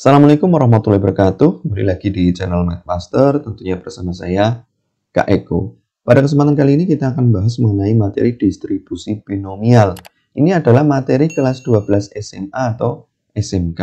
Assalamualaikum warahmatullahi wabarakatuh. Kembali lagi di channel Mathmaster, tentunya bersama saya, Kak Eko. Pada kesempatan kali ini kita akan bahas mengenai materi distribusi binomial. Ini adalah materi kelas 12 SMA atau SMK.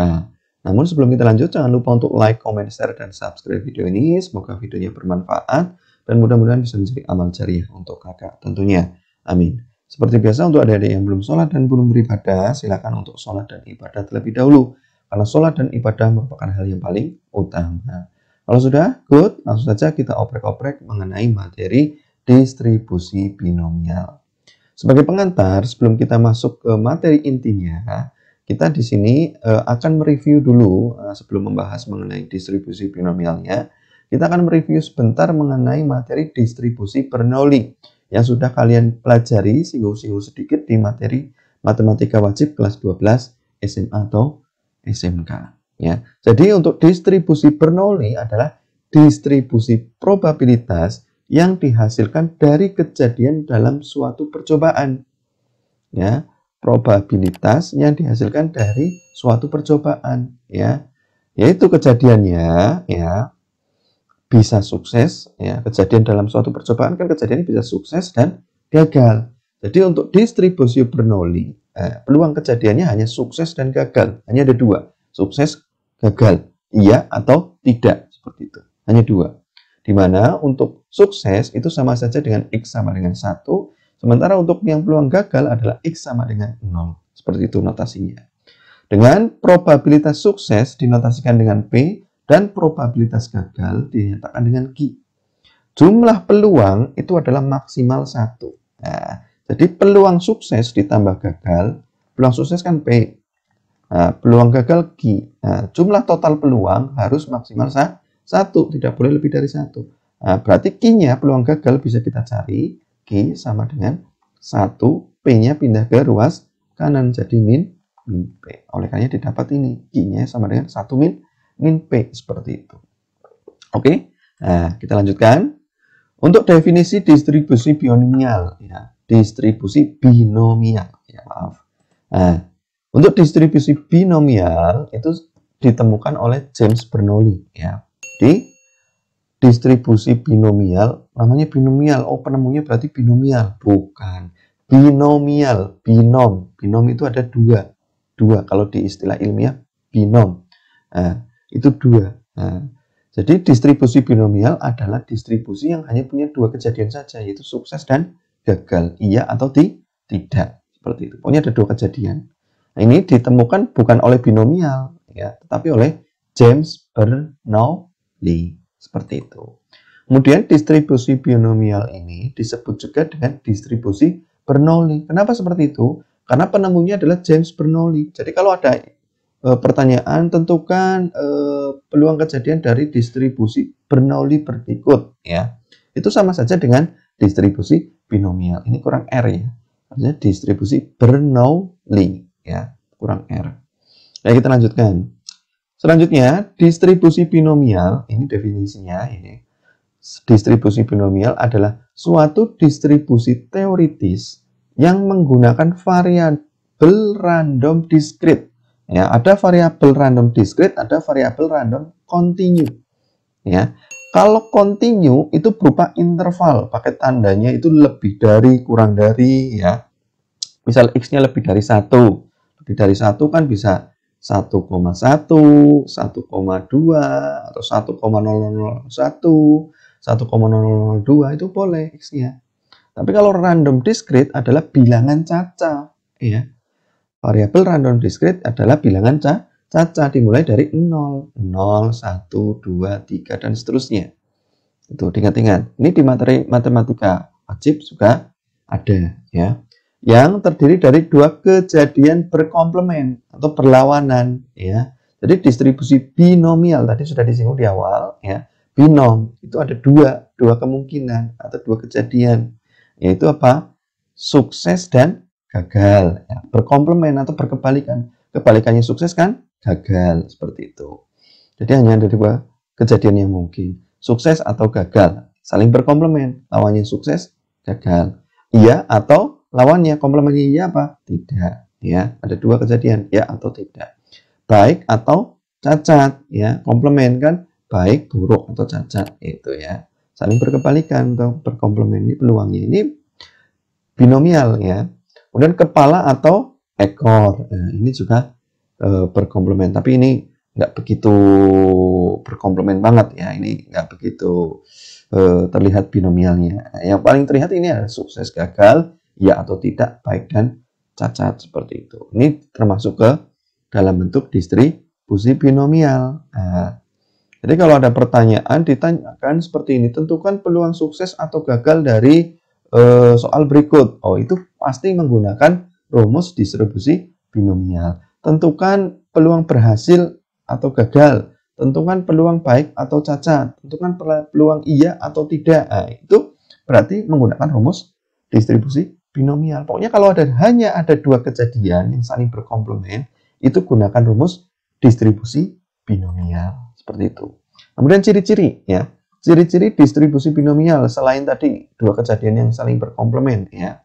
Namun sebelum kita lanjut, jangan lupa untuk like, comment, share, dan subscribe video ini. Semoga videonya bermanfaat dan mudah-mudahan bisa menjadi amal jariah untuk kakak tentunya. Amin. Seperti biasa untuk adik-adik yang belum sholat dan belum beribadah, silakan untuk sholat dan ibadah terlebih dahulu. Karena sholat dan ibadah merupakan hal yang paling utama. Kalau sudah, good, langsung saja kita oprek-oprek mengenai materi distribusi binomial. Sebagai pengantar, sebelum kita masuk ke materi intinya, kita di sini akan mereview dulu sebelum membahas mengenai distribusi binomialnya. Kita akan mereview sebentar mengenai materi distribusi Bernoulli yang sudah kalian pelajari singgung-singgung sedikit di materi matematika wajib kelas 12 SMA atau SMK. Ya. Jadi untuk distribusi Bernoulli adalah distribusi probabilitas yang dihasilkan dari kejadian dalam suatu percobaan. Ya, probabilitas yang dihasilkan dari suatu percobaan. Ya, yaitu kejadiannya, ya, bisa sukses. Ya, kejadian dalam suatu percobaan kan kejadiannya bisa sukses dan gagal. Jadi untuk distribusi Bernoulli, peluang kejadiannya hanya sukses dan gagal. Hanya ada dua, sukses, gagal, iya atau tidak, seperti itu. Hanya dua. Dimana untuk sukses itu sama saja dengan X sama dengan 1, sementara untuk yang peluang gagal adalah X sama dengan 0. Seperti itu notasinya. Dengan probabilitas sukses dinotasikan dengan P dan probabilitas gagal dinyatakan dengan Q. Jumlah peluang itu adalah maksimal 1. Nah, jadi peluang sukses ditambah gagal, peluang sukses kan P, peluang gagal Q. Nah, jumlah total peluang harus maksimal 1, tidak boleh lebih dari 1. Nah, berarti Q-nya peluang gagal bisa kita cari, Q sama dengan 1, P-nya pindah ke ruas kanan, jadi min P. Oleh karena didapat ini, Q-nya sama dengan 1 min P, seperti itu. Oke, nah kita lanjutkan. Untuk definisi distribusi binomial, ya, distribusi binomial, ya maaf. Nah, untuk distribusi binomial itu ditemukan oleh James Bernoulli, ya. Di distribusi binomial, namanya binomial. Oh, penemunya berarti binomial, bukan binomial, binom. Binom itu ada dua. Kalau di istilah ilmiah binom. Nah, itu dua. Nah, jadi distribusi binomial adalah distribusi yang hanya punya dua kejadian saja, yaitu sukses dan gagal, iya atau tidak, seperti itu. Pokoknya ada dua kejadian. Nah, ini ditemukan bukan oleh binomial, ya, tetapi oleh James Bernoulli, seperti itu. Kemudian distribusi binomial ini disebut juga dengan distribusi Bernoulli. Kenapa seperti itu? Karena penemunya adalah James Bernoulli. Jadi kalau ada pertanyaan, tentukan peluang kejadian dari distribusi Bernoulli berikut, ya. Itu sama saja dengan distribusi binomial. Ini kurang R, ya. Artinya distribusi Bernoulli, ya, kurang R. Nah, kita lanjutkan. Selanjutnya, distribusi binomial, ini definisinya ini. Distribusi binomial adalah suatu distribusi teoritis yang menggunakan variabel random diskrit. Ya, ada variabel random diskrit, ada variabel random kontinu. Ya, kalau kontinu itu berupa interval, pakai tandanya itu lebih dari, kurang dari, ya. Misal X-nya lebih dari 1. Lebih dari 1 kan bisa 1,1, 1,2, atau 1,001, 1,002 itu boleh X-nya. Tapi kalau random diskrit adalah bilangan caca, ya. Variabel random diskrit adalah bilangan caca dimulai dari 0, 0, 1, 2, 3, dan seterusnya. Itu diingat-ingat. Ini di materi matematika wajib juga ada, ya. Yang terdiri dari dua kejadian berkomplement atau berlawanan, ya. Jadi distribusi binomial tadi sudah disinggung di awal, ya. Binom itu ada dua kemungkinan atau dua kejadian, yaitu apa? Sukses dan gagal, ya. Berkomplement atau berkebalikan. Kebalikannya sukses kan gagal, seperti itu. Jadi hanya ada dua kejadian yang mungkin, sukses atau gagal, saling berkomplement. Lawannya sukses, gagal, iya atau lawannya komplementnya iya apa tidak, ya. Ada dua kejadian, ya atau tidak, baik atau cacat, ya, komplement kan, baik, buruk, atau cacat, itu ya. Saling berkebalikan atau berkomplement, ini peluangnya. Ini binomial ya. Kemudian kepala atau ekor, nah, ini juga berkomplement, tapi ini nggak begitu berkomplement banget ya, ini nggak begitu terlihat binomialnya. Yang paling terlihat ini adalah sukses gagal, ya atau tidak, baik dan cacat, seperti itu. Ini termasuk ke dalam bentuk distribusi binomial. Nah, jadi kalau ada pertanyaan ditanyakan seperti ini, tentukan peluang sukses atau gagal dari soal berikut. Oh, itu pasti menggunakan rumus distribusi binomial. Tentukan peluang berhasil atau gagal. Tentukan peluang baik atau cacat. Tentukan peluang iya atau tidak. Nah, itu berarti menggunakan rumus distribusi binomial. Pokoknya kalau hanya ada dua kejadian yang saling berkomplement, itu gunakan rumus distribusi binomial. Seperti itu. Kemudian ciri-ciri ya. Ciri-ciri distribusi binomial selain tadi dua kejadian yang saling berkomplement ya.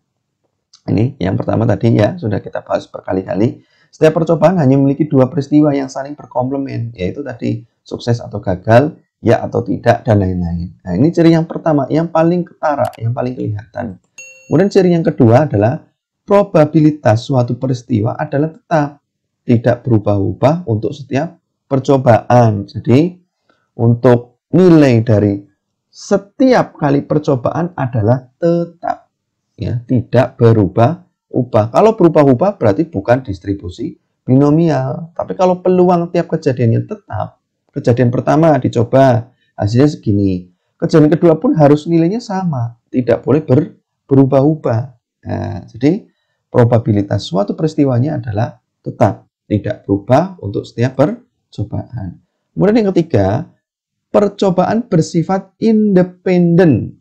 Ini yang pertama tadi ya, sudah kita bahas berkali-kali. Setiap percobaan hanya memiliki dua peristiwa yang saling berkomplement, yaitu tadi sukses atau gagal, ya atau tidak, dan lain-lain. Nah, ini ciri yang pertama, yang paling ketara, yang paling kelihatan. Kemudian ciri yang kedua adalah probabilitas suatu peristiwa adalah tetap, tidak berubah-ubah untuk setiap percobaan. Jadi untuk nilai dari setiap kali percobaan adalah tetap, ya, tidak berubah-ubah. Kalau berubah-ubah berarti bukan distribusi binomial. Tapi kalau peluang tiap kejadiannya tetap, kejadian pertama dicoba hasilnya segini, kejadian kedua pun harus nilainya sama, tidak boleh berubah-ubah. Nah, jadi probabilitas suatu peristiwanya adalah tetap, tidak berubah untuk setiap percobaan. Kemudian yang ketiga, percobaan bersifat independen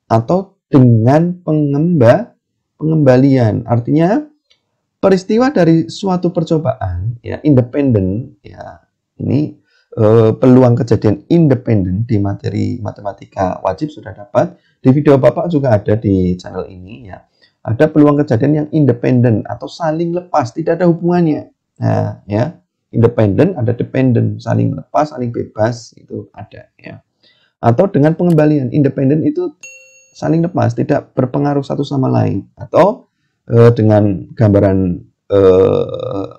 atau dengan pengembalian. Artinya peristiwa dari suatu percobaan ya independen ya, ini peluang kejadian independen di materi matematika wajib sudah dapat. Di video Bapak juga ada di channel ini ya. Ada peluang kejadian yang independen atau saling lepas, tidak ada hubungannya. Nah, ya. Independen, ada dependent, saling lepas, saling bebas, itu ada ya. Atau dengan pengembalian, independen itu saling lepas, tidak berpengaruh satu sama lain. Atau dengan gambaran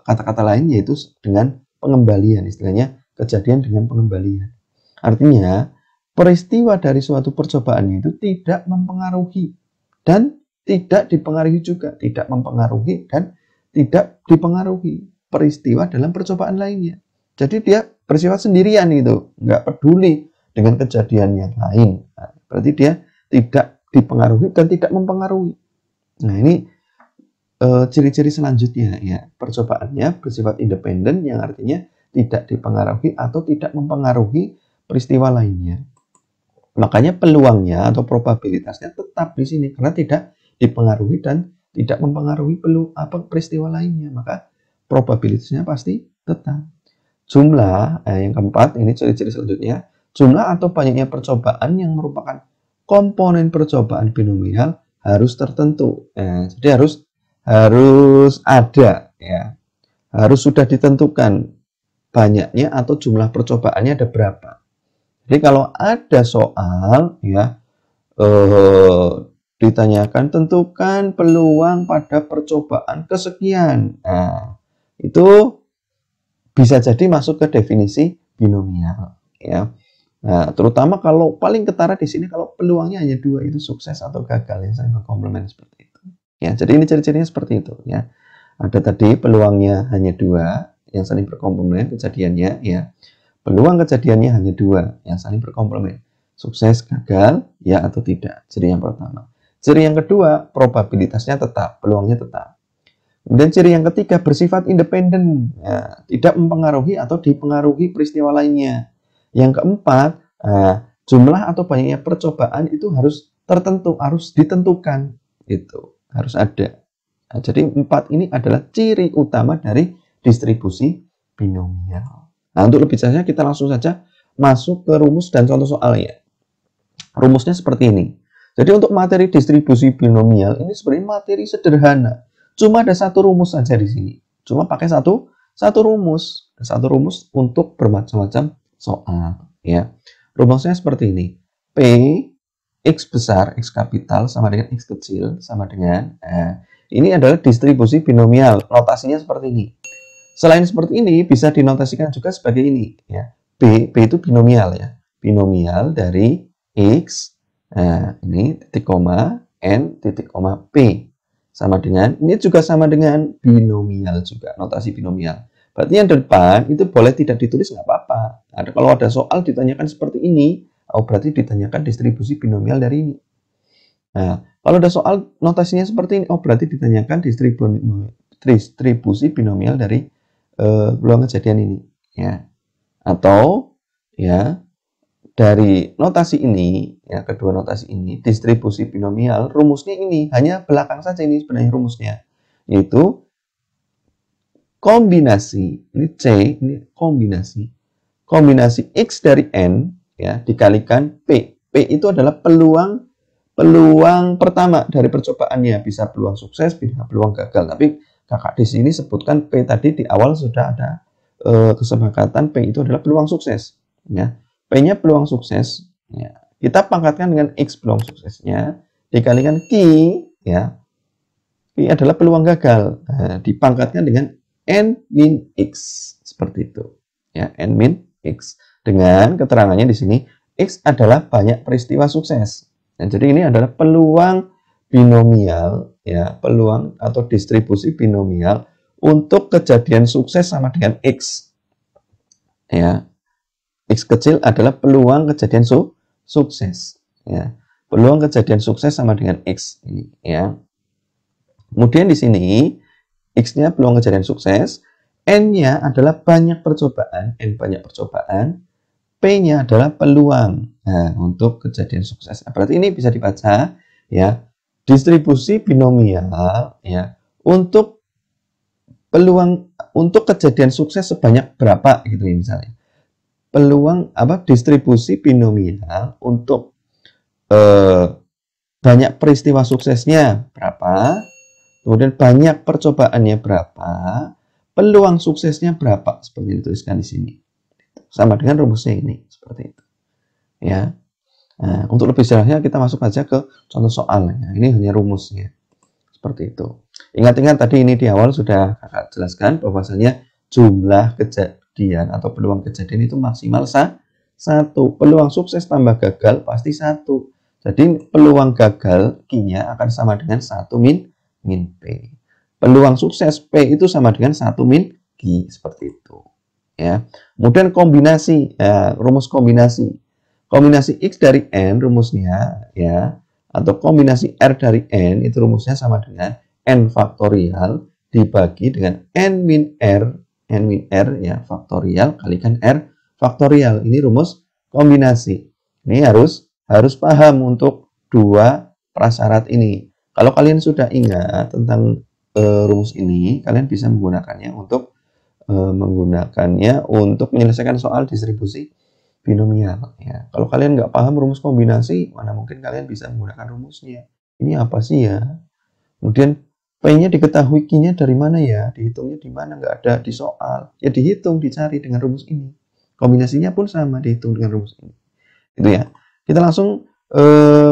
kata-kata lain, yaitu dengan pengembalian, istilahnya kejadian dengan pengembalian. Artinya peristiwa dari suatu percobaan itu tidak mempengaruhi dan tidak dipengaruhi juga, tidak mempengaruhi dan tidak dipengaruhi peristiwa dalam percobaan lainnya. Jadi dia bersifat sendirian gitu, nggak peduli dengan kejadian yang lain. Nah, berarti dia tidak dipengaruhi dan tidak mempengaruhi. Nah, ini ciri-ciri selanjutnya ya. Percobaannya bersifat independen yang artinya tidak dipengaruhi atau tidak mempengaruhi peristiwa lainnya. Makanya peluangnya atau probabilitasnya tetap di sini karena tidak dipengaruhi dan tidak mempengaruhi peristiwa lainnya. Maka probabilitasnya pasti tetap. Jumlah, yang keempat, ini ciri-ciri selanjutnya. Jumlah atau banyaknya percobaan yang merupakan komponen percobaan binomial harus tertentu. Jadi harus ada, ya. Harus sudah ditentukan banyaknya atau jumlah percobaannya ada berapa. Jadi kalau ada soal, ya, ditanyakan tentukan peluang pada percobaan kesekian. Nah, itu bisa jadi masuk ke definisi binomial ya. Nah, terutama kalau paling ketara di sini kalau peluangnya hanya dua, itu sukses atau gagal yang saling berkomplement seperti itu. Ya, jadi ini ciri-cirinya seperti itu ya. Ada tadi peluangnya hanya dua yang saling berkomplement kejadiannya ya. Peluang kejadiannya hanya dua yang saling berkomplement. Sukses, gagal, ya atau tidak. Ciri yang pertama. Ciri yang kedua, probabilitasnya tetap, peluangnya tetap. Kemudian ciri yang ketiga bersifat independen, ya, tidak mempengaruhi atau dipengaruhi peristiwa lainnya. Yang keempat, jumlah atau banyaknya percobaan itu harus tertentu, harus ditentukan, itu harus ada. Nah, jadi empat ini adalah ciri utama dari distribusi binomial. Nah, untuk lebih jelasnya kita langsung saja masuk ke rumus dan contoh soalnya. Rumusnya seperti ini. Jadi untuk materi distribusi binomial ini sebenarnya materi sederhana. Cuma ada satu rumus saja di sini. Cuma pakai satu rumus. satu rumus untuk bermacam-macam soal, ya. Rumusnya seperti ini. P X besar, X kapital sama dengan X kecil sama dengan, ini adalah distribusi binomial. Notasinya seperti ini. Selain seperti ini, bisa dinotasikan juga sebagai ini, ya. B itu binomial, ya. Binomial dari X, ini titik koma, N titik koma P. Sama dengan, ini juga sama dengan binomial juga, notasi binomial. Berarti yang depan itu boleh tidak ditulis, nggak apa-apa. Kalau ada soal ditanyakan seperti ini, berarti ditanyakan distribusi binomial dari ini. Nah, kalau ada soal notasinya seperti ini, berarti ditanyakan distribusi binomial dari peluang kejadian ini, ya. Atau ya dari notasi ini, ya, kedua notasi ini, distribusi binomial, rumusnya ini hanya belakang saja ini sebenarnya rumusnya, yaitu kombinasi, ini C, ini kombinasi X dari N, ya, dikalikan P. P itu adalah peluang pertama dari percobaannya, bisa peluang sukses, bisa peluang gagal. Tapi kakak di sini sebutkan P tadi di awal sudah ada kesepakatan P itu adalah peluang sukses, ya. P-nya peluang sukses, ya. Kita pangkatkan dengan X peluang suksesnya dikalikan Q, ya. Q adalah peluang gagal, dipangkatkan dengan N min X, seperti itu, ya. N min X dengan keterangannya di sini X adalah banyak peristiwa sukses. Nah, jadi ini adalah peluang binomial, ya, peluang atau distribusi binomial untuk kejadian sukses sama dengan X, ya. X kecil adalah peluang kejadian sukses, ya. Peluang kejadian sukses sama dengan X ini, ya. Kemudian di sini X-nya peluang kejadian sukses, N-nya adalah banyak percobaan, N banyak percobaan, P-nya adalah peluang, untuk kejadian sukses. Berarti ini bisa dibaca, ya, distribusi binomial, ya, untuk peluang untuk kejadian sukses sebanyak berapa gitu ya, misalnya. Peluang distribusi binomial untuk banyak peristiwa suksesnya berapa, kemudian banyak percobaannya berapa, peluang suksesnya berapa, seperti dituliskan di sini. Sama dengan rumusnya ini, seperti itu, ya. Nah, untuk lebih jelasnya kita masuk aja ke contoh soal. Ini hanya rumusnya, seperti itu. Ingat-ingat tadi ini di awal sudah kakak jelaskan bahwasanya jumlah kejadian atau peluang kejadian itu maksimal 1. Peluang sukses tambah gagal pasti 1. Jadi peluang gagal Q-nya akan sama dengan 1 min P. Peluang sukses P itu sama dengan 1 min Q, seperti itu, ya. Kemudian kombinasi, ya, rumus kombinasi. Kombinasi X dari N rumusnya, ya, atau kombinasi R dari N itu rumusnya sama dengan N faktorial dibagi dengan N min R, ya, faktorial kalikan R faktorial. Ini rumus kombinasi. Ini harus paham untuk dua prasyarat ini. Kalau kalian sudah ingat tentang rumus ini, kalian bisa menggunakannya untuk menyelesaikan soal distribusi binomial, ya. Kalau kalian nggak paham rumus kombinasi, mana mungkin kalian bisa menggunakan rumusnya. Ini apa sih ya? Kemudian P-nya diketahui, Q-nya dari mana ya? Dihitungnya di mana? Nggak ada di soal. Ya dihitung, dicari dengan rumus ini. Kombinasinya pun sama, dihitung dengan rumus ini. Itu ya. Kita langsung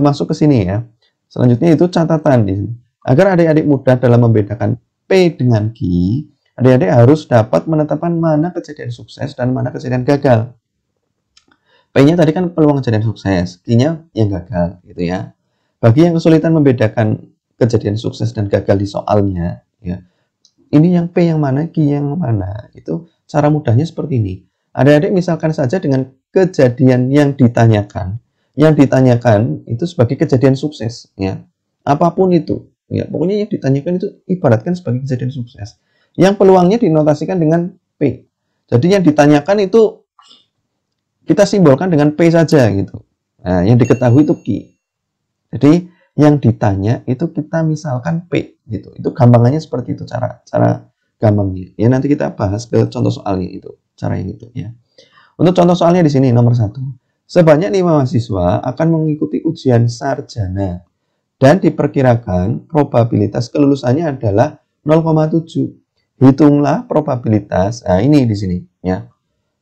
masuk ke sini ya. Selanjutnya itu catatan di sini. Agar adik-adik mudah dalam membedakan P dengan Q, adik-adik harus dapat menetapkan mana kejadian sukses dan mana kejadian gagal. P-nya tadi kan peluang kejadian sukses, Q-nya yang gagal, gitu ya. Bagi yang kesulitan membedakan kejadian sukses dan gagal di soalnya, ya, ini yang P yang mana, Q yang mana, itu cara mudahnya seperti ini. Adik-adik misalkan saja dengan kejadian yang ditanyakan itu sebagai kejadian sukses, ya. Apapun itu, ya, pokoknya yang ditanyakan itu ibaratkan sebagai kejadian sukses. Yang peluangnya dinotasikan dengan P. Jadi yang ditanyakan itu kita simbolkan dengan P saja gitu. Nah, yang diketahui itu Q. Jadi yang ditanya itu kita misalkan P gitu. Itu gampangannya seperti itu, cara gampangnya. Ya nanti kita bahas ke contoh soalnya itu, cara yang itu ya. Untuk contoh soalnya di sini nomor 1. Sebanyak 5 mahasiswa akan mengikuti ujian sarjana dan diperkirakan probabilitas kelulusannya adalah 0,7. Hitunglah probabilitas. Nah, ini di sini. ya.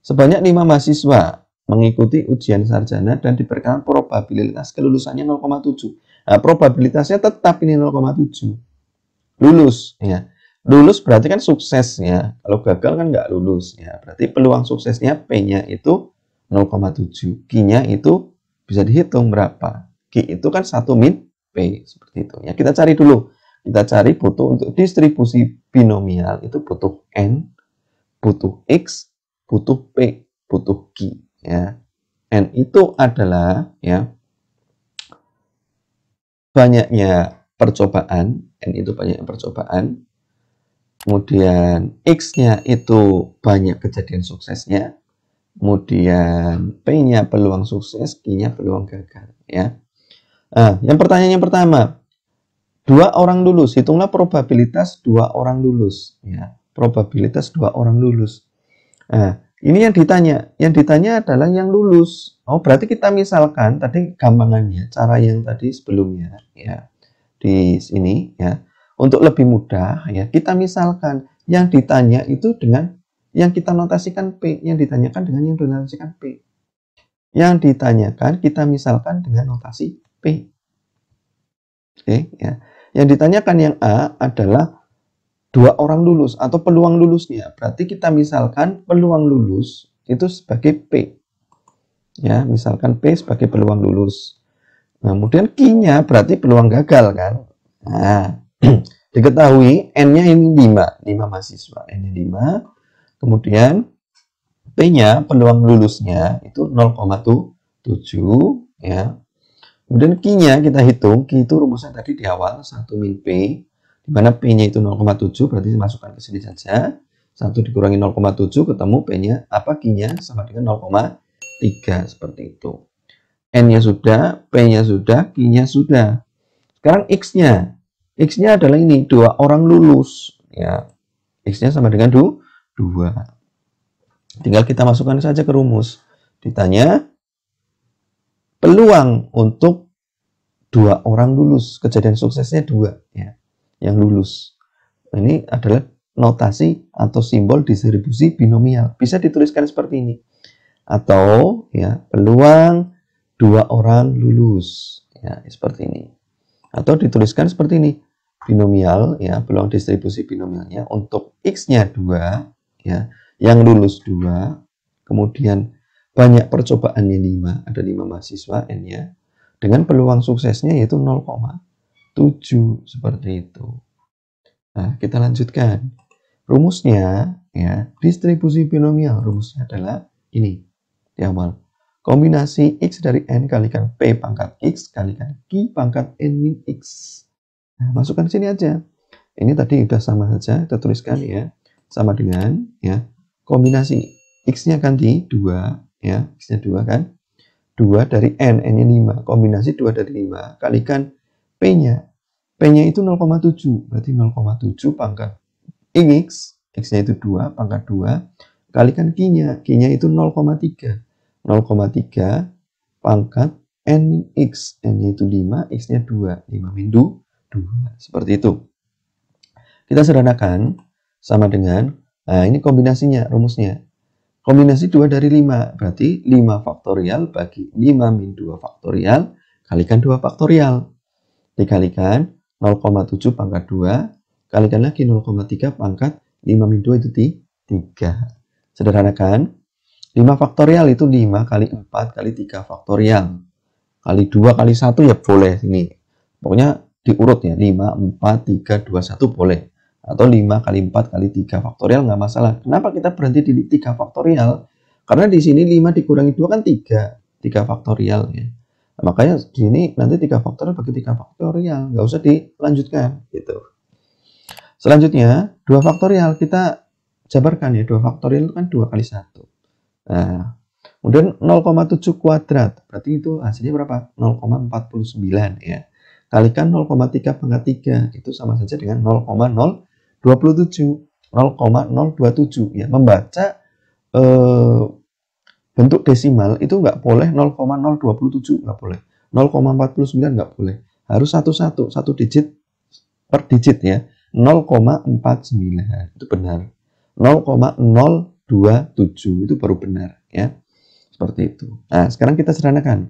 Sebanyak 5 mahasiswa mengikuti ujian sarjana dan diberikan probabilitas kelulusannya 0,7. Nah, probabilitasnya tetap ini 0,7. Lulus, ya. Lulus berarti kan sukses, ya. Kalau gagal kan nggak lulus, ya. Berarti peluang suksesnya P-nya itu 0,7. Q-nya itu bisa dihitung berapa. Q itu kan 1 min P, seperti itu. Ya, kita cari dulu. Kita cari butuh untuk distribusi binomial itu butuh N, butuh X, butuh P, butuh Q, ya. N itu adalah, ya, banyaknya percobaan, N itu banyaknya percobaan. Kemudian X-nya itu banyak kejadian suksesnya. Kemudian P-nya peluang sukses, Q-nya peluang gagal, ya. Nah, pertanyaan yang pertama, 2 orang lulus, hitunglah probabilitas 2 orang lulus, ya. Probabilitas 2 orang lulus. Nah, ini yang ditanya adalah yang lulus. Oh, berarti kita misalkan tadi gampangannya, cara yang tadi sebelumnya, ya. Di sini, ya. Untuk lebih mudah, ya, kita misalkan yang ditanya itu dengan yang kita notasikan P, yang ditanyakan dengan yang dinotasikan P. Yang ditanyakan kita misalkan dengan notasi P. Oke, ya. Yang ditanyakan yang A adalah 2 orang lulus atau peluang lulusnya. Berarti kita misalkan peluang lulus itu sebagai P. Ya, misalkan P sebagai peluang lulus. Nah, kemudian Q-nya berarti peluang gagal kan. Nah, diketahui N-nya ini 5 mahasiswa. N-nya 5. Kemudian P-nya peluang lulusnya itu 0,7 ya. Kemudian Q-nya kita hitung, Q itu rumusnya tadi di awal 1 min P, di mana P-nya itu 0,7, berarti masukkan ke sini saja. 1 dikurangi 0,7 ketemu P-nya apa, Q-nya sama dengan 0,3 seperti itu. N-nya sudah, P-nya sudah, Q-nya sudah. Sekarang X-nya. X-nya adalah ini 2 orang lulus ya. X-nya sama dengan 2. Tinggal kita masukkan saja ke rumus. Ditanya peluang untuk 2 orang lulus, kejadian suksesnya 2 ya, yang lulus. Ini adalah notasi atau simbol distribusi binomial. Bisa dituliskan seperti ini. Atau ya, peluang 2 orang lulus ya, seperti ini. Atau dituliskan seperti ini. Binomial ya, peluang distribusi binomialnya untuk X-nya 2 ya, yang lulus 2, kemudian banyak percobaannya 5, ada 5 mahasiswa N-nya, dengan peluang suksesnya yaitu 0,7 seperti itu. Nah, kita lanjutkan. Rumusnya ya, distribusi binomial rumusnya adalah ini di awal. Kombinasi X dari N kalikan P pangkat X kalikan Q pangkat N min X. Nah, masukkan sini aja. Ini tadi sudah sama saja, kita tuliskan ya. Sama dengan ya, kombinasi X-nya ganti 2 ya, X-nya 2 kan. 2 dari N, N-nya 5. Kombinasi 2 dari 5 kalikan P-nya. P-nya itu 0,7. Berarti 0,7 pangkat X. X-nya itu 2 pangkat 2. Kalikan Q-nya. Q-nya itu 0,3. 0,3 pangkat N min X. N-nya itu 5. X-nya 2. 5 min 2. Seperti itu. Kita sederhanakan sama dengan, nah ini kombinasinya, rumusnya. Kombinasi 2 dari 5, berarti 5 faktorial bagi 5 min 2 faktorial, kalikan 2 faktorial. Dikalikan 0,7 pangkat 2, kalikan lagi 0,3 pangkat 5 min 2 itu 3. Sederhanakan, 5 faktorial itu 5 kali 4 kali 3 faktorial. Kali 2 kali 1 ya boleh, ini. Pokoknya diurut ya, 5, 4, 3, 2, 1 boleh. Atau 5 kali 4 kali 3 faktorial nggak masalah. Kenapa kita berhenti di 3 faktorial? Karena di sini 5 dikurangi 2 kan 3. 3 faktorial ya. Nah, makanya di sini nanti 3 faktorial bagi 3 faktorial. Nggak usah dilanjutkan gitu. Selanjutnya 2 faktorial kita jabarkan ya. 2 faktorial itu kan 2 kali 1. Nah, kemudian 0,7 kuadrat. Berarti itu hasilnya berapa? 0,49 ya. Kalikan 0,3 pangkat 3. Itu sama saja dengan 0,027 ya. Membaca bentuk desimal itu nggak boleh 0,027, nggak boleh 0,49, nggak boleh, harus satu digit per digit ya. 0,49 itu benar. 0,027 0,27 itu baru benar ya. Seperti itu. Nah, sekarang kita sederhanakan.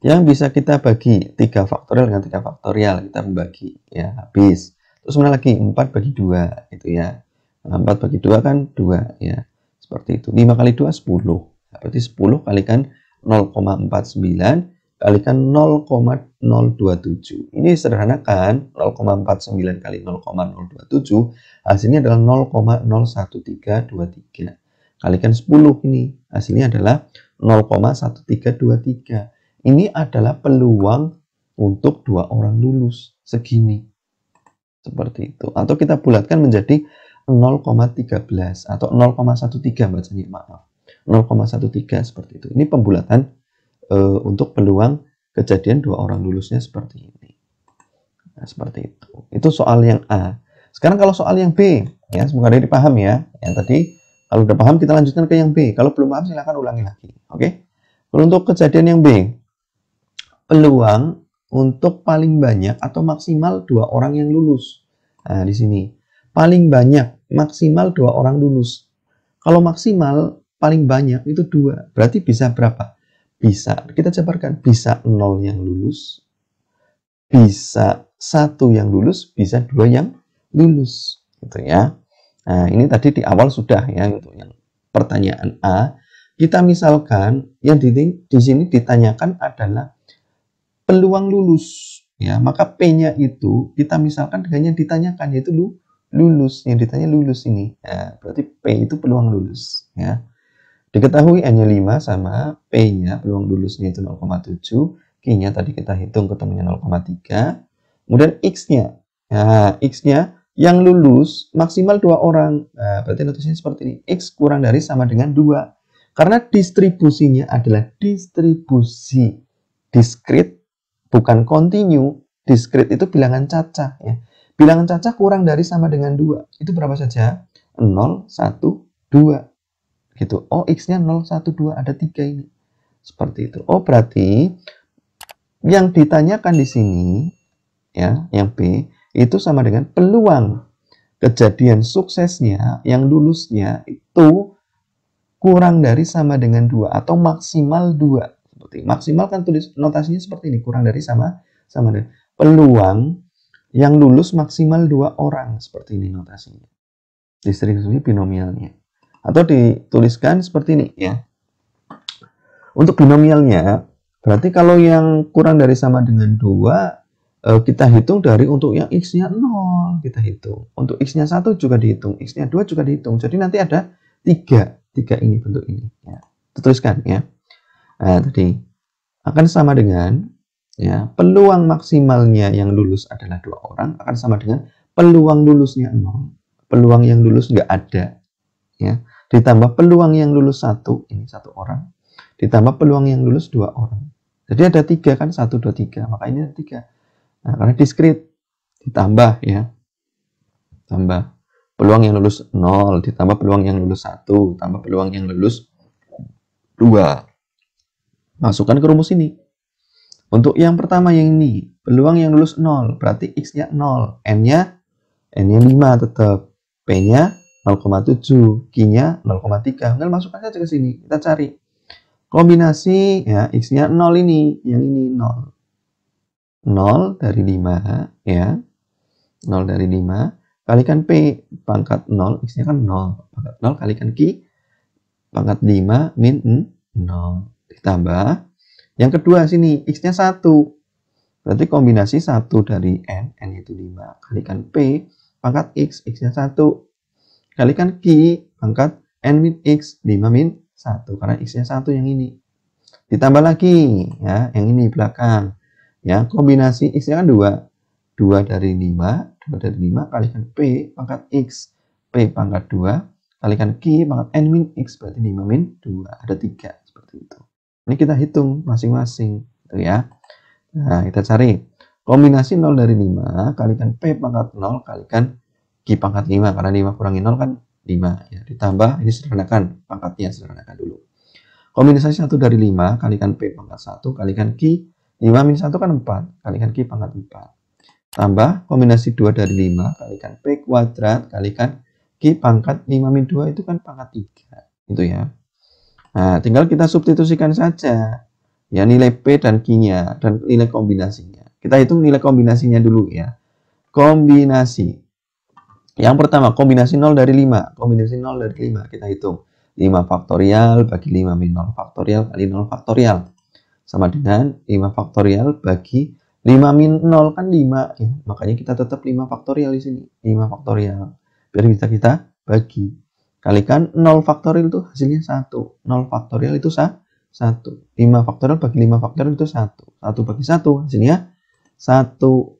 Yang bisa kita bagi 3 faktorial dengan 3 faktorial, kita membagi ya, habis. Terus mana lagi? 4 bagi 2 gitu ya. Nah, 4 bagi 2 kan 2 ya. Seperti itu. 5 kali 2 10. Nah, berarti 10 kalikan 0,49 kalikan 0,027. Ini sederhanakan, 0,49 kali 0,027 hasilnya adalah 0,01323. Kalikan 10 ini, hasilnya adalah 0,1323. Ini adalah peluang untuk 2 orang lulus segini. Seperti itu. Atau kita bulatkan menjadi 0,13 atau 0,13 bacanya, maaf. 0,13 seperti itu. Ini pembulatan untuk peluang kejadian 2 orang lulusnya seperti ini. Nah, seperti itu. Itu soal yang A. Sekarang kalau soal yang B, ya semoga ada dipaham ya. Yang tadi kalau udah paham kita lanjutkan ke yang B. Kalau belum paham silahkan ulangi lagi. Oke? Untuk kejadian yang B, peluang untuk paling banyak atau maksimal 2 orang yang lulus. Nah, di sini paling banyak maksimal 2 orang lulus. Kalau maksimal paling banyak itu 2. Berarti bisa berapa? Bisa kita jabarkan, bisa 0 yang lulus, bisa 1 yang lulus, bisa 2 yang lulus gitu ya. Nah, ini tadi di awal sudah ya untuk yang pertanyaan A. Kita misalkan yang di sini ditanyakan adalah peluang lulus ya, maka P-nya itu kita misalkan dengan yang ditanyakan yaitu lulus, yang ditanya lulus ini ya, berarti P itu peluang lulus ya. Diketahui N-nya 5 sama P-nya peluang lulusnya itu 0,7, Q-nya tadi kita hitung ketemunya 0,3, kemudian X-nya ya, X-nya yang lulus maksimal 2 orang. Nah, berarti notasinya seperti ini, X kurang dari sama dengan 2 karena distribusinya adalah distribusi diskrit bukan kontinu. Diskrit itu bilangan cacah ya. Bilangan cacah kurang dari sama dengan 2. Itu berapa saja? 0, 1, 2. Gitu. Oh, X-nya 0, 1, 2. Ada 3 ini. Seperti itu. Oh, berarti yang ditanyakan di sini ya, yang B itu sama dengan peluang kejadian suksesnya yang lulusnya itu kurang dari sama dengan 2 atau maksimal 2. Maksimal kan tulis notasinya seperti ini, kurang dari sama dengan peluang yang lulus maksimal 2 orang, seperti ini notasinya, distribusi binomialnya, atau dituliskan seperti ini ya. Untuk binomialnya berarti kalau yang kurang dari sama dengan 2 kita hitung dari untuk yang X-nya 0 kita hitung, untuk X-nya 1 juga dihitung, X-nya 2 juga dihitung, jadi nanti ada 3 ini bentuk ini ya. Tuliskan ya. Nah, tadi akan sama dengan ya, peluang maksimalnya yang lulus adalah 2 orang akan sama dengan peluang lulusnya 0. Peluang yang lulus nggak ada ya. Ditambah peluang yang lulus 1, ini 1 orang. Ditambah peluang yang lulus 2 orang. Jadi ada 3 kan, 1, 2, 3. Maka ini ada 3. Nah, karena diskrit ditambah ya. Tambah peluang yang lulus 0, ditambah peluang yang lulus 1, tambah peluang yang lulus 2. Masukkan ke rumus ini. Untuk yang pertama yang ini, peluang yang lulus 0, berarti X-nya 0, N-nya 5 tetap, P-nya 0,7, Q-nya 0,3. Tinggal masukkan saja ke sini. Kita cari kombinasi ya, X-nya 0 ini, yang ini 0. 0 dari 5 ya. 0 dari 5 kalikan P pangkat 0, X-nya kan 0. Pangkat 0 kalikan Q pangkat 5 min 0. Ditambah yang kedua sini X-nya 1. Berarti kombinasi 1 dari N itu 5 kalikan P pangkat X, X-nya 1 kalikan Q pangkat N min X, 5 min 1 karena X-nya 1 yang ini. Ditambah lagi ya, yang ini belakang. Ya, kombinasi X-nya kan 2. 2 dari 5 kalikan P pangkat X, P pangkat 2 kalikan Q pangkat N min X, berarti 5 min 2, ada 3 seperti itu. Ini kita hitung masing-masing gitu ya. Nah, kita cari kombinasi 0 dari 5 kalikan P pangkat 0 kalikan Q pangkat 5, karena 5 kurangi 0 kan 5 ya. Ditambah ini sederhanakan, pangkatnya sederhanakan dulu. Kombinasi 1 dari 5 kalikan P pangkat 1 kalikan Q, 5 min 1 kan 4 kalikan Q pangkat 4. Tambah kombinasi 2 dari 5 kalikan P kuadrat kalikan Q pangkat 5 min 2 itu kan pangkat 3. Itu ya. Nah, tinggal kita substitusikan saja. Ya, nilai P dan Q-nya dan nilai kombinasinya. Kita hitung nilai kombinasinya dulu ya. Kombinasi. Yang pertama, kombinasi 0 dari 5. Kombinasi 0 dari 5. Kita hitung. 5 faktorial bagi 5 min 0 faktorial kali 0 faktorial. Sama dengan 5 faktorial bagi 5 min 0 kan 5. Ya, makanya kita tetap 5 faktorial di sini. 5 faktorial. Biar bisa kita bagi. Kalikan 0 faktorial itu hasilnya 1. 0 faktorial itu 1. 5 faktorial bagi 5 faktorial itu 1. 1 bagi 1 hasilnya 1.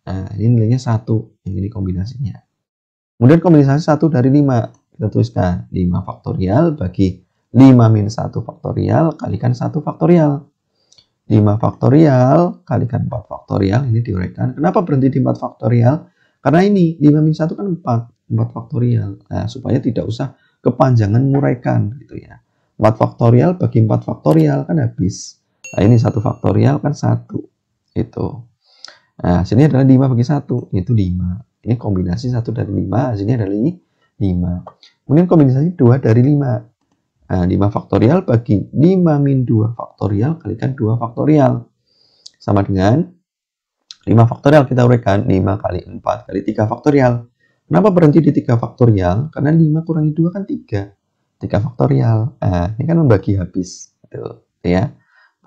Nah, ini nilainya 1. Ini kombinasinya. Kemudian kombinasi 1 dari 5. Kita tuliskan 5 faktorial bagi 5 min 1 faktorial kalikan 1 faktorial. 5 faktorial kalikan 4 faktorial. Ini diuraikan. Kenapa berhenti di 4 faktorial? Karena ini 5 min 1 kan 4 faktorial. Nah, supaya tidak usah kepanjangan menguraikan gitu ya. 4 faktorial bagi 4 faktorial kan habis. Nah, ini 1 faktorial kan 1. Itu. Nah, hasilnya adalah 5 bagi 1. Itu 5. Ini kombinasi 1 dari 5. Hasilnya adalah 5. Kemudian kombinasi 2 dari 5. Nah, 5 faktorial bagi 5 min 2 faktorial kalikan 2 faktorial. Sama dengan 5 faktorial kita uraikan 5 kali 4 kali 3 faktorial. Kenapa berhenti di 3 faktorial? Karena 5 kurangi 2 kan 3. 3 faktorial. Nah, ini kan membagi habis. Gitu, ya.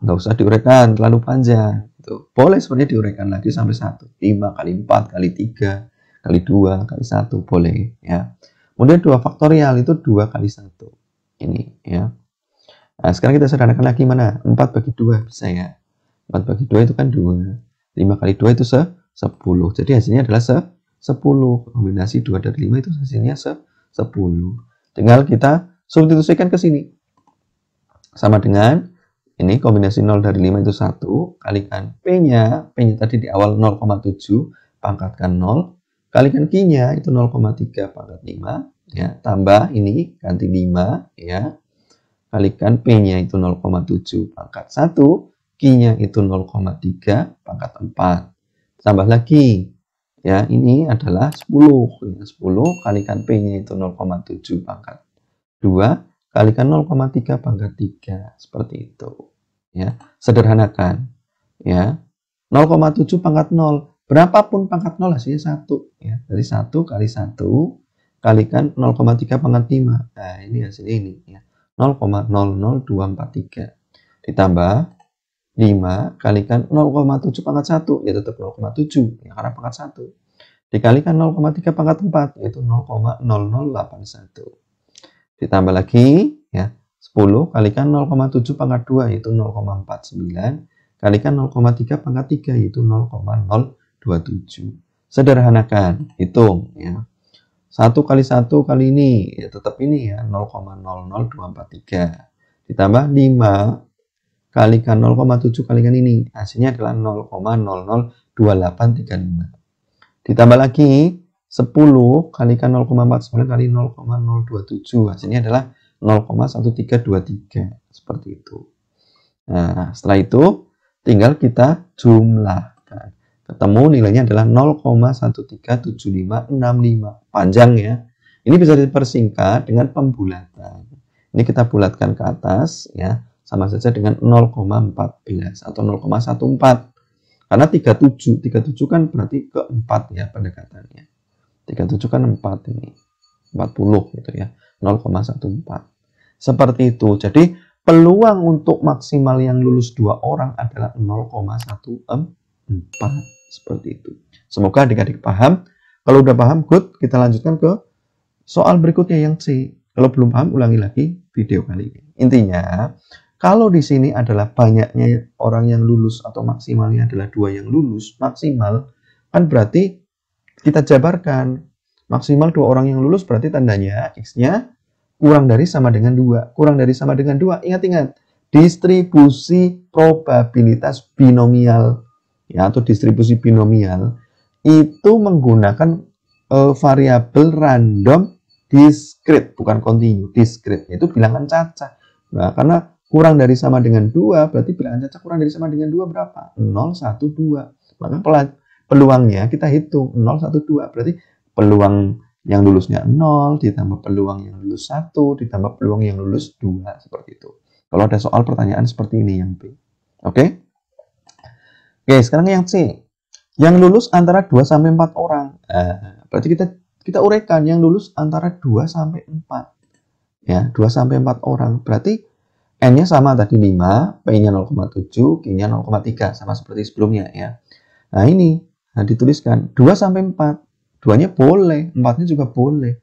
Nggak usah diuraikan terlalu panjang. Gitu. Boleh sebenarnya diuraikan lagi sampai 1. 5 kali 4 kali 3 kali 2 kali 1. Boleh. Ya. Kemudian 2 faktorial itu 2 kali 1. Ini ya. Nah, sekarang kita sederhanakan lagi mana? 4 bagi 2 bisa ya. 4 bagi 2 itu kan 2. 5 kali 2 itu 10. Jadi hasilnya adalah 10. Kombinasi 2 dari 5 itu hasilnya 10. Tinggal kita substitusikan ke sini. Sama dengan ini kombinasi 0 dari 5 itu 1. Kalikan P-nya. P-nya tadi di awal 0,7. Pangkatkan 0. Kalikan Q-nya itu 0,3 pangkat 5. Ya, tambah ini ganti 5 ya. Kalikan P-nya itu 0,7 pangkat 1. Q-nya itu 0,3 pangkat 4. Tambah lagi. Ya, ini adalah 10. Ya, 10 kalikan P-nya itu 0,7 pangkat 2. Kalikan 0,3 pangkat 3. Seperti itu. Ya, sederhanakan. Ya, 0,7 pangkat 0. Berapapun pangkat 0 hasilnya 1. Ya, dari 1 kali 1 kalikan 0,3 pangkat 5. Nah, ini hasilnya ini. Ya. 0,00243. Ditambah 5 kalikan 0,7 pangkat 1. Ya tetap 0,7. Ya, karena pangkat 1. Dikalikan 0,3 pangkat 4. Yaitu 0,0081. Ditambah lagi. Ya, 10 kalikan 0,7 pangkat 2. Yaitu 0,49. Kalikan 0,3 pangkat 3. Yaitu 0,027. Sederhanakan. Hitung. Ya. 1 kali 1 kali ini, ya tetap ini ya, 0,00243. Ditambah 5 kalikan 0,7 kalikan ini, hasilnya adalah 0,002835. Ditambah lagi 10 kalikan 0,49 kali 0,027, hasilnya adalah 0,1323. Seperti itu. Nah, setelah itu tinggal kita jumlahkan. Ketemu nilainya adalah 0,137565. Panjang ya. Ini bisa dipersingkat dengan pembulatan. Ini kita bulatkan ke atas ya. Sama saja dengan 0,14 atau 0,14. Karena 37. 37 kan berarti ke 4 ya pendekatannya. 37 kan 4 ini. 40 gitu ya. 0,14. Seperti itu. Jadi peluang untuk maksimal yang lulus 2 orang adalah 0,14. Seperti itu. Semoga adik-adik paham. Kalau udah paham, good. Kita lanjutkan ke soal berikutnya yang C. Kalau belum paham, ulangi lagi video kali ini. Intinya, kalau di sini adalah banyaknya orang yang lulus atau maksimalnya adalah 2 yang lulus, maksimal, kan berarti kita jabarkan. Maksimal 2 orang yang lulus berarti tandanya X-nya kurang dari sama dengan 2. Kurang dari sama dengan 2. Ingat-ingat, distribusi probabilitas binomial ya, atau distribusi binomial itu menggunakan variabel random discrete, bukan kontinu, discrete, yaitu bilangan cacah. Nah, karena kurang dari sama dengan 2, berarti bilangan cacah kurang dari sama dengan 2 berapa? 0, 1, 2. Maka peluangnya kita hitung 0, 1, 2. Berarti peluang yang lulusnya 0, ditambah peluang yang lulus 1, ditambah peluang yang lulus 2, seperti itu. Kalau ada soal pertanyaan seperti ini yang B. Oke? Oke, sekarang yang C. Yang lulus antara 2 sampai 4 orang. Berarti kita uraikan yang lulus antara 2 sampai 4. Ya, 2 sampai 4 orang. Berarti N-nya sama tadi 5, P-nya 0,7, Q-nya 0,3, sama seperti sebelumnya ya. Nah, ini dituliskan 2 sampai 4. 2-nya boleh, 4-nya juga boleh.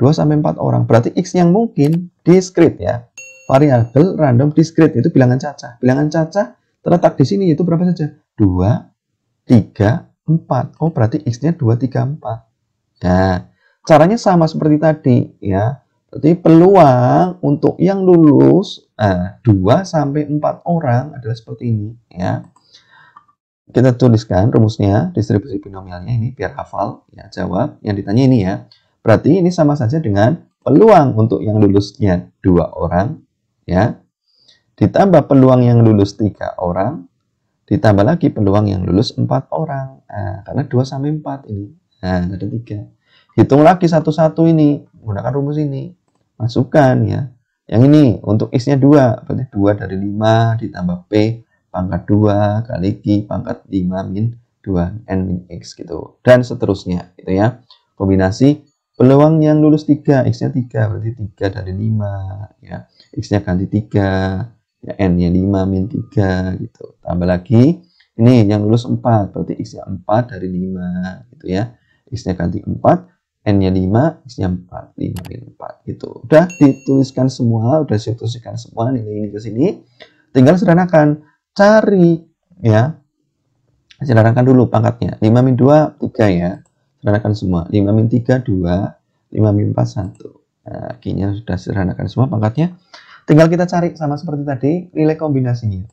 2 sampai 4 orang. Berarti X yang mungkin discrete ya. Variabel random discrete itu bilangan cacah. Bilangan cacah terletak di sini itu berapa saja? 2, 3, 4. Oh, berarti X-nya 2, 3, 4. Nah, caranya sama seperti tadi ya. Berarti peluang untuk yang lulus 2 sampai 4 orang adalah seperti ini ya. Kita tuliskan rumusnya, distribusi binomialnya ini biar hafal ya, jawab yang ditanya ini ya. Berarti ini sama saja dengan peluang untuk yang lulusnya 2 orang ya. Ditambah peluang yang lulus 3 orang, ditambah lagi peluang yang lulus 4 orang. Nah, karena 2 sampai 4 ini. Nah, ada 3. Hitung lagi satu-satu ini, menggunakan rumus ini. Masukkan ya. Yang ini untuk X-nya 2, berarti 2 dari 5 ditambah P pangkat 2 kali Q pangkat 5 min 2 N min X gitu. Dan seterusnya gitu ya. Kombinasi peluang yang lulus 3, X-nya 3, berarti 3 dari 5 ya. X-nya ganti 3. Ya, N-nya 5 min 3 gitu. Tambah lagi ini yang lulus 4, berarti X-nya 4 dari 5 gitu ya. X-nya ganti 4, N-nya 5, X-nya 4, 5 min 4 gitu. Udah dituliskan semua, udah saya tuliskan semua ini ke sini. Tinggal sederhanakan, cari ya. Sederhanakan dulu pangkatnya. 5 min 2 3 ya. Sederhanakan semua. 5 min 3 2, 5 min 4 1. Nah, Q-nya sudah sederhanakan semua pangkatnya. Tinggal kita cari sama seperti tadi nilai kombinasinya.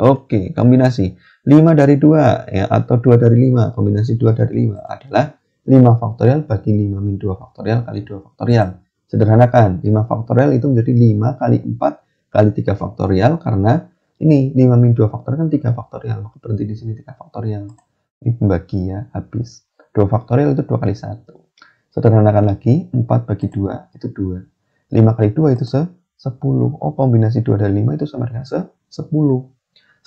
Oke, kombinasi 5 dari 2 ya, atau 2 dari 5. Kombinasi 2 dari 5 adalah 5 faktorial bagi 5 min 2 faktorial kali 2 faktorial. Sederhanakan, 5 faktorial itu menjadi 5 kali 4 kali 3 faktorial, karena ini 5 min 2 faktorial kan 3 faktorial. Maka berhenti di sini 3 faktorial. Ini pembagi ya, habis. 2 faktorial itu 2 kali 1. Sederhanakan lagi, 4 bagi 2 itu 2. 5 kali 2 itu 10. Oh, kombinasi 2 dari 5 itu sama dengan 10.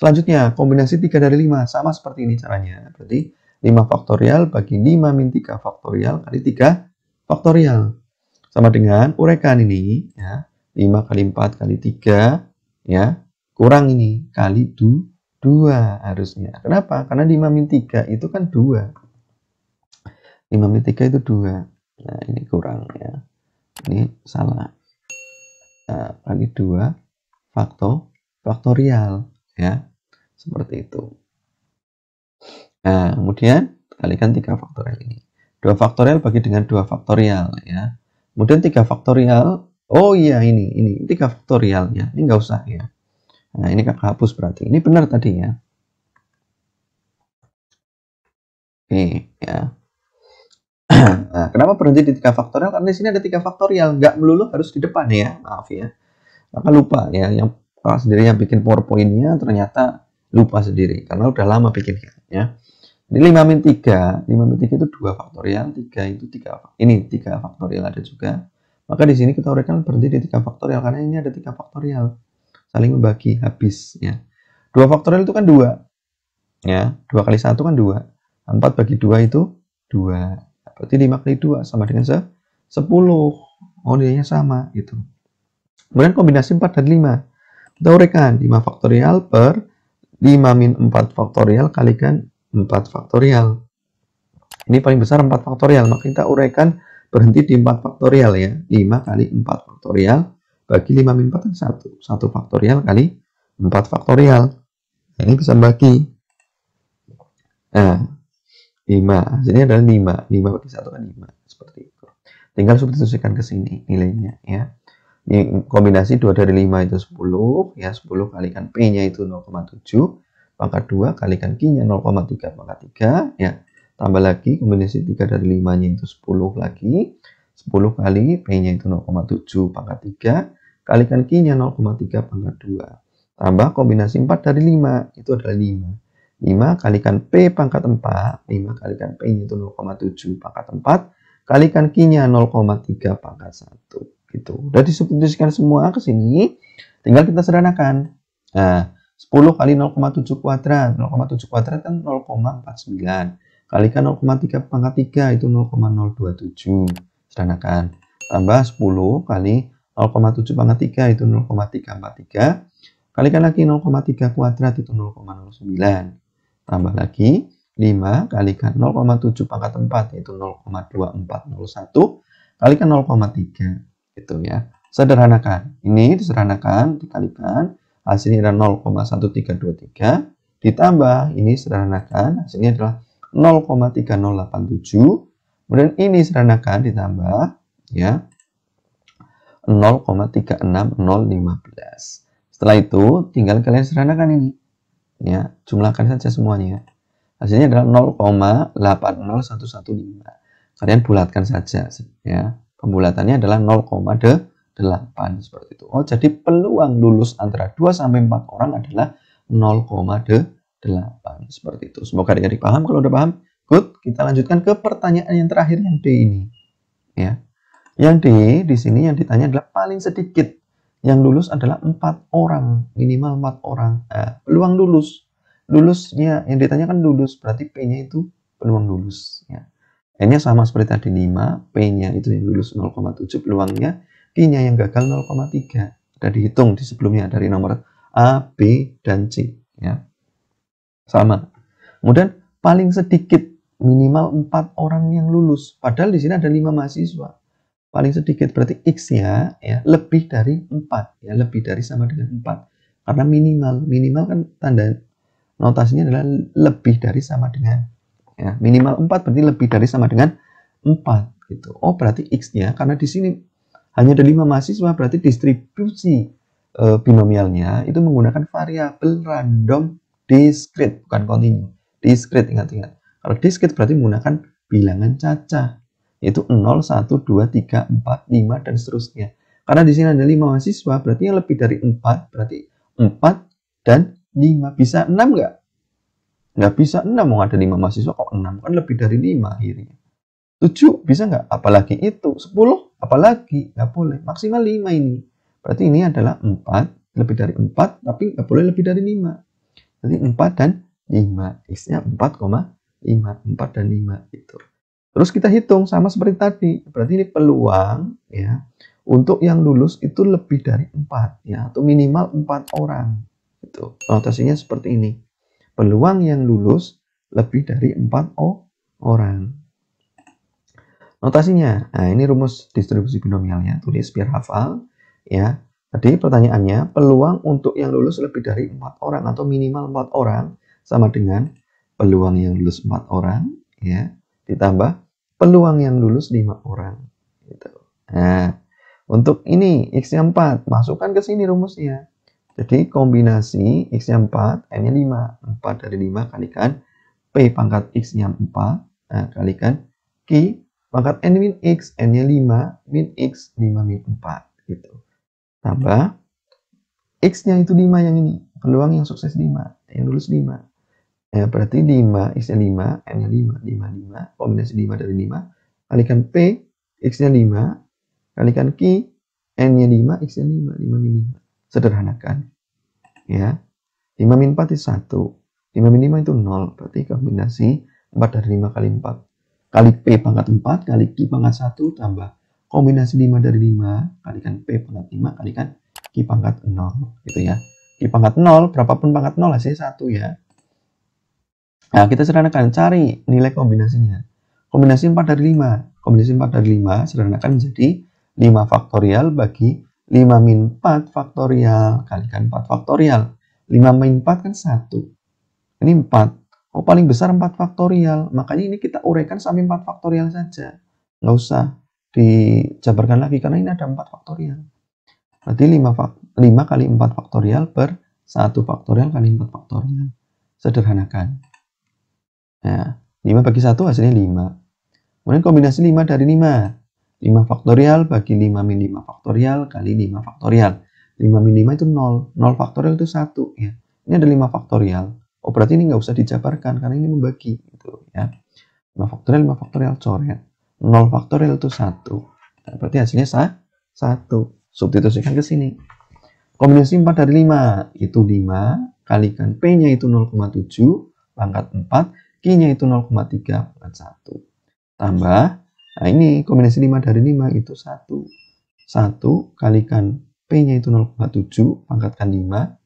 Selanjutnya, kombinasi 3 dari 5. Sama seperti ini caranya. Berarti 5 faktorial bagi 5 min 3 faktorial kali 3 faktorial. Sama dengan uraikan ini. Ya, 5 kali 4 kali 3. Ya, kurang ini. Kali 2 harusnya. Kenapa? Karena 5 min 3 itu kan 2. 5 min 3 itu 2. Nah, ini kurang ya. Ini salah. Nah, kali 2 faktorial ya, seperti itu. Nah, kemudian kalikan 3 faktorial ini. 2 faktorial bagi dengan 2 faktorial ya. Kemudian 3 faktorial, oh iya ini 3 faktorial ya. Ini enggak usah ya. Nah, ini kakak hapus berarti. Ini benar tadi ya. Oke ya. Nah, kenapa berhenti di 3 faktorial? Karena di sini ada 3 faktorial, nggak melulu harus di depan ya, maaf ya. Kakak lupa ya, yang kakak sendiri yang bikin PowerPoint-nya ternyata lupa sendiri, karena udah lama bikinnya ya. Ini 5 min 3, 5 min 3 itu 2 faktorial, 3 itu 3, ini 3 faktorial ada juga. Maka di sini kita uraikan berhenti di 3 faktorial, karena ini ada 3 faktorial. Saling membagi, habis ya. 2 faktorial itu kan 2. Ya, 2 kali 1 kan 2. 4 bagi 2 itu 2. Berarti 5 kali 2 sama dengan 10. Oh, nilainya sama gitu. Kemudian kombinasi 4 dan 5. Kita uraikan 5 faktorial per 5 min 4 faktorial kalikan 4 faktorial. Ini paling besar 4 faktorial. Maka kita uraikan berhenti di 4 faktorial ya. 5 kali 4 faktorial bagi 5 min 4 kan 1. 1 faktorial kali 4 faktorial. Nah, ini bisa bagi. Nah, 5. Hasilnya adalah 5. 5 bagi 1 kan 5. Seperti itu. Tinggal substitusikan ke sini nilainya ya. Ini kombinasi 2 dari 5 itu 10. Ya, 10 kalikan P-nya itu 0,7. Pangkat 2 kalikan Q-nya 0,3 pangkat 3. Ya. Tambah lagi kombinasi 3 dari 5-nya itu 10 lagi. 10 kali P-nya itu 0,7 pangkat 3. Kalikan Q-nya 0,3 pangkat 2. Tambah kombinasi 4 dari 5. Itu adalah 5. 5 kalikan P pangkat 4, 5 kalikan P-nya itu 0,7 pangkat 4, Kalikan Q-nya 0,3 pangkat 1. Gitu. Udah disubstitusikan semua ke sini. Tinggal kita sederhanakan. Nah, 10 kali 0,7 kuadrat. 0,7 kuadrat kan 0,49. Kalikan 0,3 pangkat 3 itu 0,027. Sederhanakan. Tambah 10 kali 0,7 pangkat 3 itu 0,343. Kalikan lagi 0,3 kuadrat itu 0,09. Tambah lagi 5 kalikan 0,7 pangkat 4 yaitu 0,2401. Kalikan 0,3 gitu ya. Sederhanakan. Ini disederhanakan, dikalikan. Hasilnya adalah 0,1323. Ditambah, ini sederhanakan. Hasilnya adalah 0,3087. Kemudian ini sederhanakan, ditambah ya 0,360015. Setelah itu, tinggal kalian sederhanakan ini. Ya, jumlahkan saja semuanya. Hasilnya adalah 0,80115. Kalian bulatkan saja ya. Pembulatannya adalah 0,8 seperti itu. Oh, jadi peluang lulus antara 2 sampai 4 orang adalah 0,8 seperti itu. Semoga adik-adik paham. Kalau udah paham, good. Kita lanjutkan ke pertanyaan yang terakhir yang D ini. Ya. Yang D di sini yang ditanya adalah paling sedikit yang lulus adalah 4 orang, minimal 4 orang. Nah, peluang lulus. Lulusnya yang ditanyakan lulus, berarti P-nya itu peluang lulus. Ya. N-nya sama seperti tadi 5, P-nya itu yang lulus 0,7 peluangnya, Q-nya yang gagal 0,3. Sudah dihitung di sebelumnya dari nomor A, B, dan C. Ya. Sama. Kemudian paling sedikit minimal 4 orang yang lulus. Padahal di sini ada 5 mahasiswa. Paling sedikit berarti X-nya ya lebih dari 4 ya, lebih dari sama dengan 4. Karena minimal kan tanda notasinya adalah lebih dari sama dengan ya, minimal 4 berarti lebih dari sama dengan 4 gitu. Oh, berarti X-nya karena di sini hanya ada 5 mahasiswa, berarti distribusi binomialnya itu menggunakan variabel random discrete, bukan kontinu. Discrete, ingat-ingat. Kalau discrete berarti menggunakan bilangan cacah. Yaitu 0, 1, 2, 3, 4, 5, dan seterusnya. Karena di sini ada 5 mahasiswa, berarti yang lebih dari 4, berarti 4 dan 5. Bisa 6 nggak? Nggak bisa 6, mau ada 5 mahasiswa kok 6? Kan lebih dari 5 akhirnya. 7 bisa nggak? Apalagi itu. 10 apalagi? Nggak boleh. Maksimal 5 ini. Berarti ini adalah 4, lebih dari 4, tapi nggak boleh lebih dari 5. Jadi 4 dan 5. X-nya 4,5. 4 dan 5 gitu. Terus kita hitung sama seperti tadi. Berarti ini peluang ya untuk yang lulus itu lebih dari 4 ya, atau minimal 4 orang. Gitu. Notasinya seperti ini. Peluang yang lulus lebih dari 4 orang. Notasinya. Nah, ini rumus distribusi binomialnya. Tulis biar hafal ya. Tadi pertanyaannya, peluang untuk yang lulus lebih dari 4 orang atau minimal 4 orang sama dengan peluang yang lulus 4 orang ya, ditambah peluang yang lulus 5 orang gitu. Nah, untuk ini X-nya 4, masukkan ke sini rumusnya. Jadi kombinasi X-nya 4, N-nya 5. 4 dari 5 kalikan P pangkat X-nya 4, nah, kalikan Q pangkat N min X, N-nya 5, min X, 5 min 4 gitu. Tambah X-nya itu 5 yang ini, peluang yang sukses 5, yang lulus 5. Ya, berarti 5, X-nya 5, N-nya 5, 5, kombinasi 5 dari 5, kalikan P, X-nya 5, kalikan Q, N-nya 5, X-nya 5, 5 min 5. Sederhanakan. Ya, 5 min 4 itu 1, 5 min 5 itu 0, berarti kombinasi 4 dari 5 kali 4. Kali P pangkat 4, kali Q pangkat 1, tambah kombinasi 5 dari 5, kalikan P pangkat 5, kalikan Q pangkat 0, gitu ya. Q pangkat 0, berapapun pangkat 0, hasilnya 1 ya. Nah, kita sederhanakan, cari nilai kombinasinya. Kombinasi 4 dari 5. Kombinasi 4 dari 5 sederhanakan menjadi 5 faktorial bagi 5 min 4 faktorial. Kalikan 4 faktorial. 5 min 4 kan 1. Ini 4. Oh, paling besar 4 faktorial. Makanya ini kita uraikan sampai 4 faktorial saja. Nggak usah dijabarkan lagi karena ini ada 4 faktorial. Berarti 5 kali 4 faktorial per 1 faktorial kali 4 faktorial. Sederhanakan. Nah, 5 bagi 1 hasilnya 5. Kemudian kombinasi 5 dari 5. 5 faktorial bagi 5 min 5 faktorial kali 5 faktorial. 5 min 5 itu 0. 0 faktorial itu 1. Ya. Ini ada 5 faktorial. Oh, berarti ini nggak usah dijabarkan karena ini membagi. Gitu, ya. 5 faktorial coret. 0 faktorial itu 1. Nah, berarti hasilnya 1. Substitusikan ke sini. Kombinasi 4 dari 5 itu 5 kalikan P-nya itu 0,7 pangkat 4, Q-nya itu 0,3 pangkat 1. Tambah, nah ini kombinasi 5 dari 5 itu 1. 1 kalikan P-nya itu 0,7 pangkatkan 5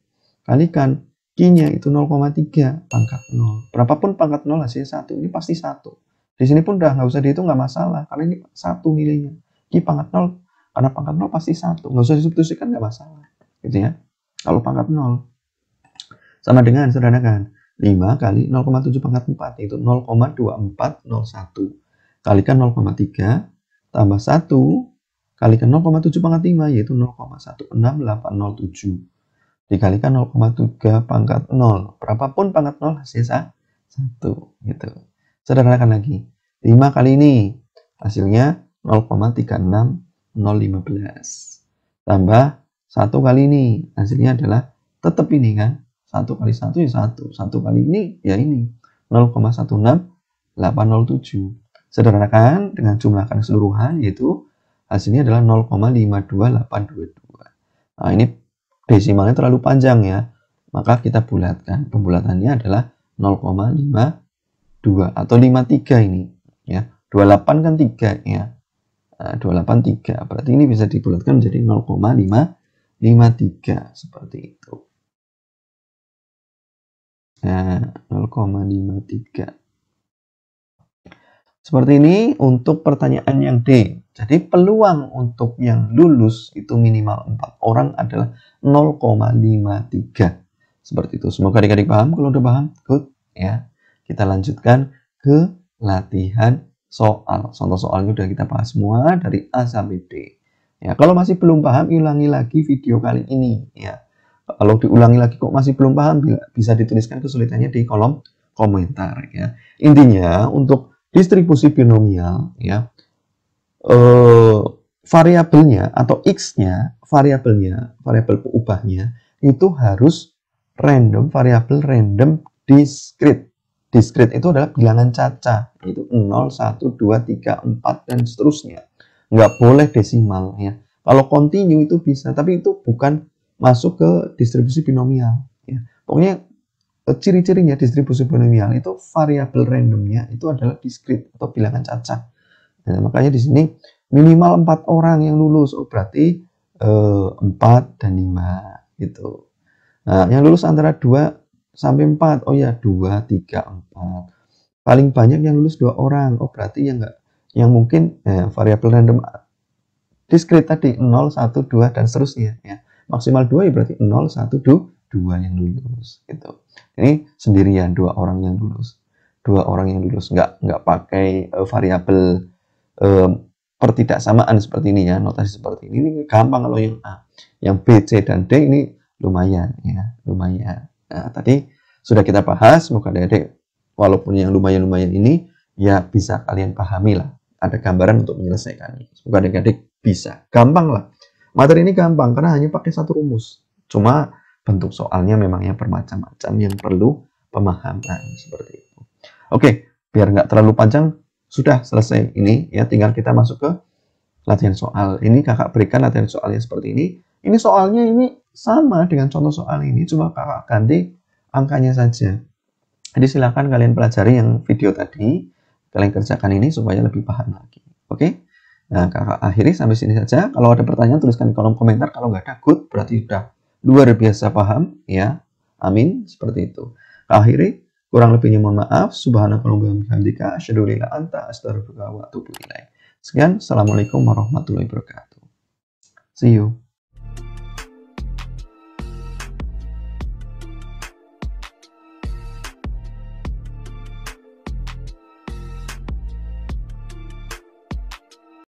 kalikan Q-nya itu 0,3 pangkat 0. Berapapun pangkat 0 hasilnya 1. Ini pasti 1. Di sini pun udah nggak usah dihitung, nggak masalah. Karena ini 1 nilainya. Q pangkat 0, karena pangkat 0 pasti 1. Nggak usah disubstitusikan, nggak masalah. Gitu ya. Kalau pangkat 0. Sama dengan, sederhanakan. 5 kali 0,7 pangkat 4, yaitu 0,2401. Kalikan 0,3, tambah 1, kalikan 0,7 pangkat 5, yaitu 0,16807. Dikalikan 0,3 pangkat 0. Berapapun pangkat 0 hasilnya 1. Gitu. Sederhanakan lagi. 5 kali ini hasilnya 0,36015. Tambah 1 kali ini hasilnya adalah tetap ini kan. 1 kali 1 ya 1. 1 kali ini ya ini. 0,16807. Sederhanakan dengan jumlahkan keseluruhan, yaitu hasilnya adalah 0,52822. Nah, ini desimalnya terlalu panjang ya, maka kita bulatkan. Pembulatannya adalah 0,52 atau 53 ini ya. 28 kan 3 ya. 28 3. Berarti ini bisa dibulatkan menjadi 0,553 seperti itu. Nah, 0,53. Seperti ini untuk pertanyaan yang D. Jadi peluang untuk yang lulus itu minimal 4 orang adalah 0,53. Seperti itu. Semoga adik-adik paham. Kalau udah paham, good ya. Kita lanjutkan ke latihan soal. Contoh soalnya udah kita bahas semua dari A sampai D. Ya, kalau masih belum paham, ulangi lagi video kali ini ya. Kalau diulangi lagi kok masih belum paham, bisa dituliskan kesulitannya di kolom komentar ya. Intinya untuk distribusi binomial ya, variabelnya atau x-nya, variabel peubahnya itu harus random, variabel random discrete. Discrete itu adalah bilangan caca, itu 0, 1, 2, 3, 4 dan seterusnya. Nggak boleh desimal ya. Kalau continue itu bisa, tapi itu bukan masuk ke distribusi binomial ya. Pokoknya ciri-cirinya distribusi binomial itu variabel randomnya itu adalah discrete atau bilangan caca. Nah, makanya di sini minimal 4 orang yang lulus. Oh, berarti 4 dan 5 gitu. Nah, yang lulus antara 2 sampai 4. Oh ya, 2, 3, 4. Paling banyak yang lulus 2 orang. Oh, berarti yang mungkin variabel random discrete tadi 0, 1, 2 dan seterusnya ya. Maksimal 2 ya berarti 0, 1, 2 yang lulus gitu. Ini sendirian 2 orang yang lulus. 2 orang yang lulus, nggak pakai variabel pertidaksamaan seperti ini ya, notasi seperti ini. Ini gampang kalau yang A. Yang B, C dan D ini lumayan ya, lumayan. Nah, tadi sudah kita bahas, semoga adik-adik walaupun yang lumayan-lumayan ini ya bisa kalian pahami lah. Ada gambaran untuk menyelesaikannya. Semoga adik-adik bisa. Gampang lah. Materi ini gampang karena hanya pakai satu rumus. Cuma bentuk soalnya memang yang bermacam-macam yang perlu pemahaman seperti itu. Oke, biar nggak terlalu panjang, sudah selesai ini ya. Tinggal kita masuk ke latihan soal. Ini kakak berikan latihan soalnya seperti ini. Ini soalnya ini sama dengan contoh soal ini, cuma kakak ganti angkanya saja. Jadi silakan kalian pelajari yang video tadi, kalian kerjakan ini supaya lebih paham lagi. Oke? Nah, kakak akhiri sampai sini saja. Kalau ada pertanyaan, tuliskan di kolom komentar. Kalau nggak ada, good, berarti sudah luar biasa paham. Ya, amin. Seperti itu. Kakak akhiri. Kurang lebihnya mohon maaf. Subhanakallahumma wa bihamdika asyhadu an la ilaha illa anta astaghfiruka wa atubu ilaik. Sekian. Assalamualaikum warahmatullahi wabarakatuh. See you.